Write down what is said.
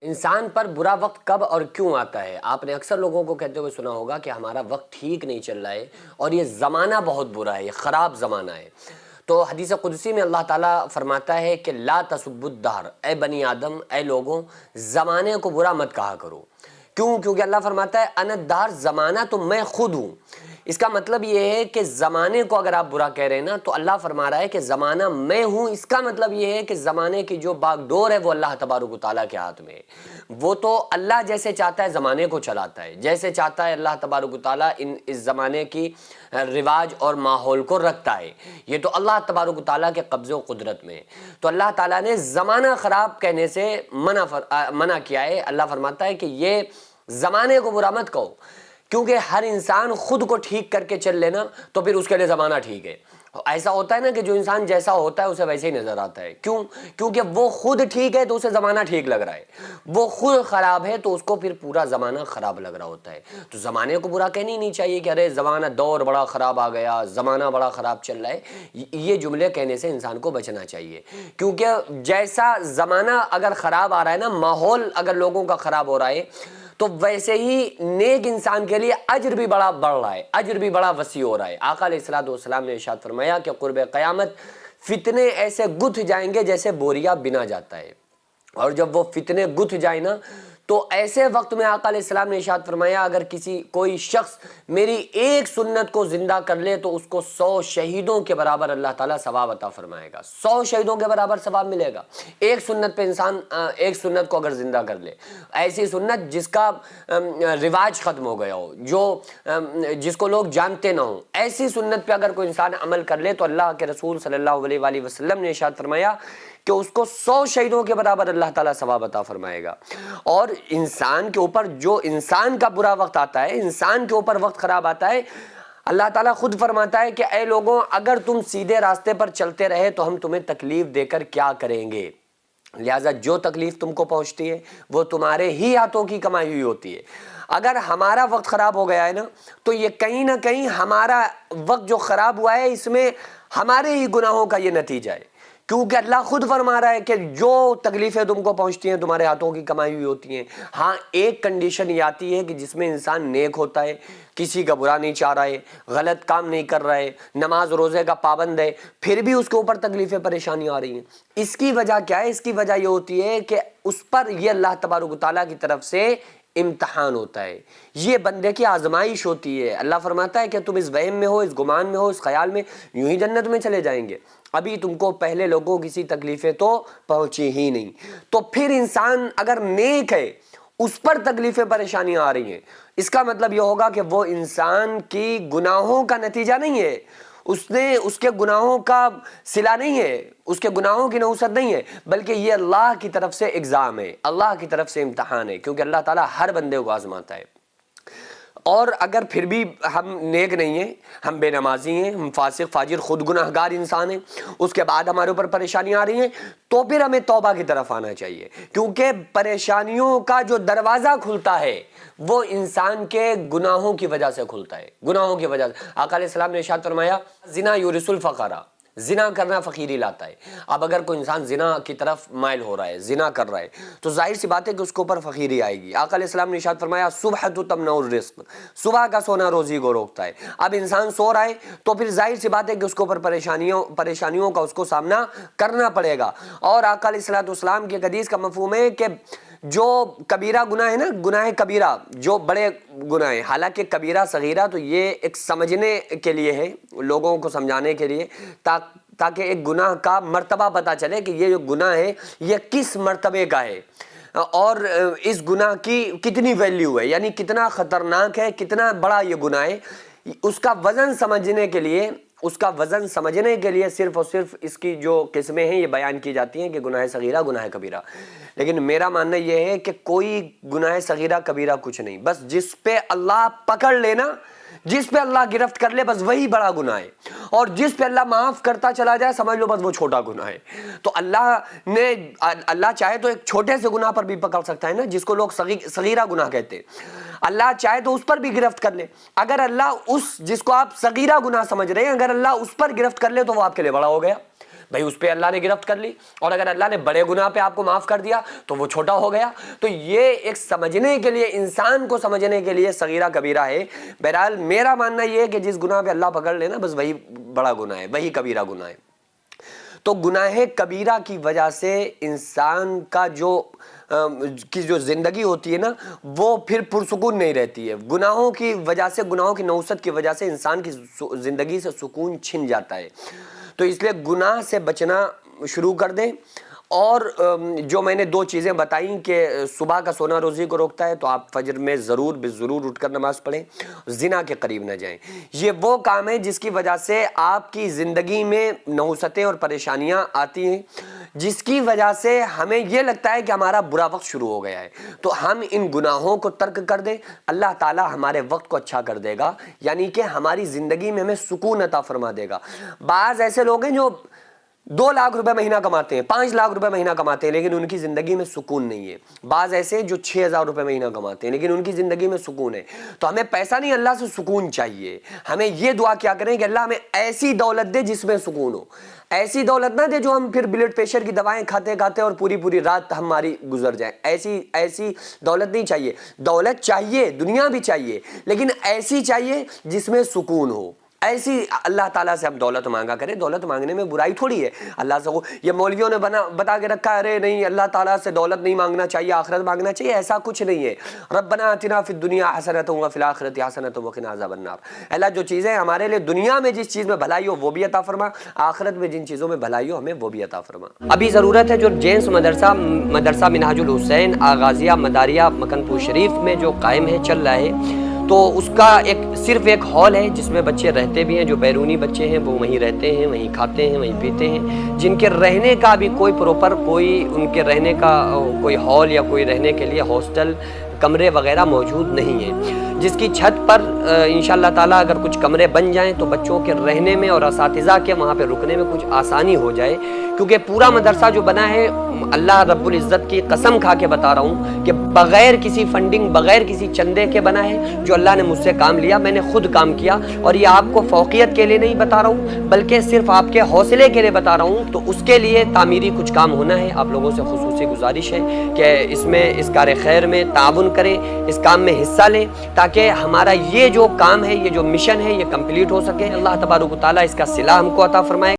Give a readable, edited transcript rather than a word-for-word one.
انسان پر برا وقت کب اور کیوں آتا ہے؟ آپ نے اکثر لوگوں کو کہتے ہوئے سنا ہوگا کہ ہمارا وقت ٹھیک نہیں چل رہا ہے اور یہ زمانہ بہت برا ہے، یہ خراب زمانہ ہے۔ تو حدیث قدسی میں اللہ تعالیٰ فرماتا ہے کہ لا تسبوا الدہر، اے بنی آدم، اے لوگوں، زمانے کو برا مت کہا کرو۔ کیوں؟ کیونکہ اللہ فرماتا ہے انا الدہر، زمانہ تو میں خود ہوں۔ اس کا مطلب یہ ہے کہ زمانے کو اگر آپ برا کہہ رہے ہیں نا، تو اللہ فرما رہا ہے کہ زمانہ میں ہوں۔ اس کا مطلب یہ ہے کہ زمانے کی جو باغ ڈور ہے وہ اللہ تبارک و تعالیٰ کے ہاتھ میں ہے۔ وہ تو اللہ جیسے چاہتا ہے زمانے کو چلاتا ہے، جیسے چاہتا ہے اللہ تبارک و تعالیٰ اس زمانے کی رواج اور ماحول کو رکھتا ہے۔ یہ تو اللہ تبارک و تعالیٰ کے قبضے و قدرت میں ہے۔ تو اللہ تعالیٰ نے زمانہ خراب کہنے سے منع کیا ہے۔ اللہ فرماتا ہے کہ یہ زمانے کو برا مت کہو، کیونکہ ہر انسان خود کو ٹھیک کر کے چل لینا تو پھر اس کے لیے زمانہ ٹھیک ہے۔ ایسا ہوتا ہے نا کہ جو انسان جیسا ہوتا ہے اسے ویسے ہی نظر آتا ہے۔ کیوں؟ کیونکہ وہ خود ٹھیک ہے تو اسے زمانہ ٹھیک لگ رہا ہے، وہ خود خراب ہے تو اس کو پھر پورا زمانہ خراب لگ رہا ہوتا ہے۔ تو زمانے کو برا کہنا ہی نہیں چاہیے کہ ارے زمانہ دور بڑا خراب آ گیا، زمانہ بڑا خراب چل رہا ہے۔ یہ جملے کہنے سے انسان کو بچنا چاہیے، کیونکہ جیسا زمانہ اگر خراب آ رہا ہے نا، ماحول اگر لوگوں کا خراب ہو رہا ہے، تو ویسے ہی نیک انسان کے لیے اجر بھی بڑا بڑھ رہا ہے، اجر بھی بڑا وسیع ہو رہا ہے۔ آقا علیہ الصلوۃ والسلام نے ارشاد فرمایا کہ قرب قیامت فتنے ایسے گتھ جائیں گے جیسے بوریا بنا جاتا ہے، اور جب وہ فتنے گتھ جائیں نا، تو ایسے وقت میں آقا علیہ السلام نے ارشاد فرمایا اگر کوئی شخص میری ایک سنت کو زندہ کر لے تو اس کو 100 شہیدوں کے برابر اللہ تعالیٰ ثواب عطا فرمائے گا۔ 100 شہیدوں کے برابر ثواب ملے گا ایک سنت پہ۔ انسان ایک سنت کو اگر زندہ کر لے، ایسی سنت جس کا رواج ختم ہو گیا ہو، جس کو لوگ جانتے نہ ہوں، ایسی سنت پہ اگر کوئی انسان عمل کر لے تو اللہ کے رسول صلی اللہ علیہ وآلہ وسلم نے ارشاد فرمایا کہ اس کو 100 شہیدوں کے برابر اللہ تعالیٰ ثواب عطا فرمائے گا۔ اور انسان کے اوپر جو انسان کا برا وقت آتا ہے، انسان کے اوپر وقت خراب آتا ہے، اللہ تعالیٰ خود فرماتا ہے کہ اے لوگوں، اگر تم سیدھے راستے پر چلتے رہے تو ہم تمہیں تکلیف دے کر کیا کریں گے؟ لہٰذا جو تکلیف تم کو پہنچتی ہے وہ تمہارے ہی ہاتھوں کی کمائی ہوئی ہوتی ہے۔ اگر ہمارا وقت خراب ہو گیا ہے نا، تو یہ کہیں نہ کہیں ہمارا وقت جو خراب ہوا ہے اس میں ہمارے ہی گناہوں کا یہ نتیجہ ہے، کیونکہ اللہ خود فرما رہا ہے کہ جو تکلیفیں تم کو پہنچتی ہیں تمہارے ہاتھوں کی کمائی ہوئی ہوتی ہیں۔ ہاں، ایک کنڈیشن یہ آتی ہے کہ جس میں انسان نیک ہوتا ہے، کسی کا برا نہیں چاہ رہا ہے، غلط کام نہیں کر رہا ہے، نماز روزے کا پابند ہے، پھر بھی اس کے اوپر تکلیفیں پریشانیاں آ رہی ہیں۔ اس کی وجہ کیا ہے؟ اس کی وجہ یہ ہوتی ہے کہ اس پر یہ اللہ تبارک و تعالیٰ کی طرف سے امتحان ہوتا ہے، یہ بندے کی آزمائش ہوتی ہے۔ اللہ فرماتا ہے کہ تم اس وہم میں ہو، اس گمان میں ہو، اس خیال میں یوں ہی جنت میں چلے جائیں گے، ابھی تم کو پہلے لوگوں کسی تکلیفیں تو پہنچی ہی نہیں۔ تو پھر انسان اگر نیک ہے، اس پر تکلیفیں پریشانیاں آ رہی ہیں، اس کا مطلب یہ ہوگا کہ وہ انسان کی گناہوں کا نتیجہ نہیں ہے، اس کے گناہوں کا صلہ نہیں ہے، اس کے گناہوں کی نحوست نہیں ہے، بلکہ یہ اللہ کی طرف سے ایگزام ہے، اللہ کی طرف سے امتحان ہے، کیونکہ اللہ تعالیٰ ہر بندے کو آزماتا ہے۔ اور اگر پھر بھی ہم نیک نہیں ہیں، ہم بے نمازی ہیں، ہم فاسق فاجر خود گناہگار انسان ہیں، اس کے بعد ہمارے اوپر پریشانیاں آ رہی ہیں، تو پھر ہمیں توبہ کی طرف آنا چاہیے، کیونکہ پریشانیوں کا جو دروازہ کھلتا ہے وہ انسان کے گناہوں کی وجہ سے کھلتا ہے، گناہوں کی وجہ سے۔ آقا علیہ السلام نے ارشاد فرمایا زنا یورث الفقر، زنا کرنا فقیری لاتا ہے۔ اب اگر کوئی انسان زنا کی طرف مائل ہو رہا ہے، زنا کر رہا ہے، تو ظاہر سی بات ہے کہ اس کے اوپر فقیری آئے گی۔ آقا علیہ السلام نے ارشاد فرمایا صبح تو تمنع الرزق، صبح کا سونا روزی کو روکتا ہے۔ اب انسان سو رہا ہے تو پھر ظاہر سی بات ہے کہ اس کے اوپر پریشانیوں کا اس کو سامنا کرنا پڑے گا۔ اور آقا علیہ الصلوۃ والسلام کی حدیث کا مفہوم ہے کہ جو کبیرہ گناہ ہے نا، گناہ کبیرہ، جو بڑے گناہ ہیں، حالانکہ کبیرہ صغیرہ تو یہ ایک سمجھنے کے لیے ہے، لوگوں کو سمجھانے کے لیے، تاکہ ایک گناہ کا مرتبہ پتہ چلے کہ یہ جو گناہ ہے یہ کس مرتبے کا ہے، اور اس گناہ کی کتنی ویلیو ہے، یعنی کتنا خطرناک ہے، کتنا بڑا یہ گناہ ہے۔ اس کا وزن سمجھنے کے لیے صرف اور صرف اس کی جو قسمیں ہیں یہ بیان کی جاتی ہیں کہ گناہ صغیرہ، گناہ کبیرہ۔ لیکن میرا ماننا یہ ہے کہ کوئی گناہ صغیرہ کبیرہ کچھ نہیں، بس جس پہ اللہ پکڑ لینا، جس پہ اللہ گرفت کر لے، بس وہی بڑا گناہ ہے، اور جس پہ اللہ معاف کرتا چلا جائے سمجھ لو بس وہ چھوٹا گناہ ہے۔ تو اللہ چاہے تو ایک چھوٹے سے گناہ پر بھی پکڑ سکتا ہے نا، جس کو لوگ صغیرہ گناہ کہتے ہیں، اللہ چاہے تو اس پر بھی گرفت کر لے۔ اگر اللہ جس کو آپ صغیرہ گناہ سمجھ رہے ہیں، اگر اللہ اس پر گرفت کر لے تو وہ آپ کے لیے بڑا ہو گیا۔ بھائی اس پہ اللہ نے گرفت کر لی، اور اگر اللہ نے بڑے گناہ پہ آپ کو معاف کر دیا تو وہ چھوٹا ہو گیا۔ تو یہ ایک سمجھنے کے لیے، انسان کو سمجھنے کے لیے صغیرہ کبیرہ ہے۔ بہرحال میرا ماننا یہ ہے کہ جس گناہ پہ اللہ پکڑ لینا بس وہی بڑا گناہ ہے، وہی کبیرہ گناہ ہے۔ تو گناہ کبیرہ کی وجہ سے انسان کا کی جو زندگی ہوتی ہے نا وہ پھر پرسکون نہیں رہتی ہے۔ گناہوں کی وجہ سے، گناہوں کی نوست کی وجہ سے انسان کی زندگی سے سکون چھن جاتا ہے۔ تو اس لیے گناہ سے بچنا شروع کر دیں۔ اور جو میں نے 2 چیزیں بتائیں کہ صبح کا سونا روزی کو روکتا ہے، تو آپ فجر میں ضرور اٹھ کر نماز پڑھیں، زنا کے قریب نہ جائیں۔ یہ وہ کام ہے جس کی وجہ سے آپ کی زندگی میں نحوستیں اور پریشانیاں آتی ہیں، جس کی وجہ سے ہمیں یہ لگتا ہے کہ ہمارا برا وقت شروع ہو گیا ہے۔ تو ہم ان گناہوں کو ترک کر دیں، اللہ تعالیٰ ہمارے وقت کو اچھا کر دے گا، یعنی کہ ہماری زندگی میں ہمیں سکون عطا فرما دے گا۔ بعض ایسے لوگ ہیں جو 2 لاکھ روپے مہینہ کماتے ہیں، 5 لاکھ روپے مہینہ کماتے ہیں، لیکن ان کی زندگی میں سکون نہیں ہے۔ بعض ایسے جو 6,000 روپے مہینہ کماتے ہیں لیکن ان کی زندگی میں سکون ہے۔ تو ہمیں پیسہ نہیں، اللہ سے سکون چاہیے۔ ہمیں یہ دعا کیا کریں کہ اللہ ہمیں ایسی دولت دے جس میں سکون ہو، ایسی دولت نہ دے جو ہم پھر بلڈ پریشر کی دوائیں کھاتے کھاتے اور پوری رات ہماری گزر جائیں۔ ایسی دولت نہیں چاہیے۔ دولت چاہیے، دنیا بھی چاہیے، لیکن ایسی چاہیے جس میں سکون ہو۔ ایسی اللہ تعالیٰ سے ہم دولت مانگا کریں۔ دولت مانگنے میں برائی تھوڑی ہے۔ اللہ سے یہ مولویوں نے بتا کے رکھا ہے، ارے نہیں اللہ تعالیٰ سے دولت نہیں مانگنا چاہیے، آخرت مانگنا چاہیے، ایسا کچھ نہیں ہے۔ ربنا آتنا فی الدنیا حسنۃ وفی الآخرۃ حسنۃ وقنا عذاب النار۔ اللہ جو چیزیں ہمارے لیے دنیا میں جس چیز میں بھلائی ہو وہ بھی عطا فرما، آخرت میں جن چیزوں میں بھلائی ہو ہمیں وہ بھی عطا فرما۔ ابھی ضرورت ہے جو جینس مدرسہ منہاج الحسین آغازیہ مداریہ مکن پور شریف میں جو قائم ہے، چل رہا ہے، تو اس کا صرف ایک ہال ہے جس میں بچے رہتے بھی ہیں۔ جو بیرونی بچے ہیں وہ وہیں رہتے ہیں، وہیں کھاتے ہیں، وہیں پیتے ہیں۔ جن کے رہنے کا بھی کوئی ان کے رہنے کا کوئی ہال یا کوئی رہنے کے لیے ہاسٹل کمرے وغیرہ موجود نہیں ہیں، جس کی چھت پر انشاءاللہ تعالیٰ اگر کچھ کمرے بن جائیں تو بچوں کے رہنے میں اور اساتذہ کے وہاں پہ رکنے میں کچھ آسانی ہو جائے، کیونکہ پورا مدرسہ جو بنا ہے اللہ رب العزت کی قسم کھا کے بتا رہا ہوں کہ بغیر کسی فنڈنگ، بغیر کسی چندے کے بنا ہے، جو اللہ نے مجھ سے کام لیا، میں نے خود کام کیا، اور یہ آپ کو فوقیت کے لیے نہیں بتا رہا ہوں بلکہ صرف آپ کے حوصلے کے لیے بتا رہا ہوں۔ تو اس کے لیے تعمیری کچھ کام ہونا ہے، آپ لوگوں سے خصوصی گزارش ہے کہ اس کار خیر میں تعاون کریں، اس کام میں حصہ لیں، تاکہ ہمارا یہ جو کام ہے، یہ جو مشن ہے، یہ کمپلیٹ ہو سکے۔ اللہ تبارک و تعالیٰ اس کا صلہ ہم کو عطا فرمائے۔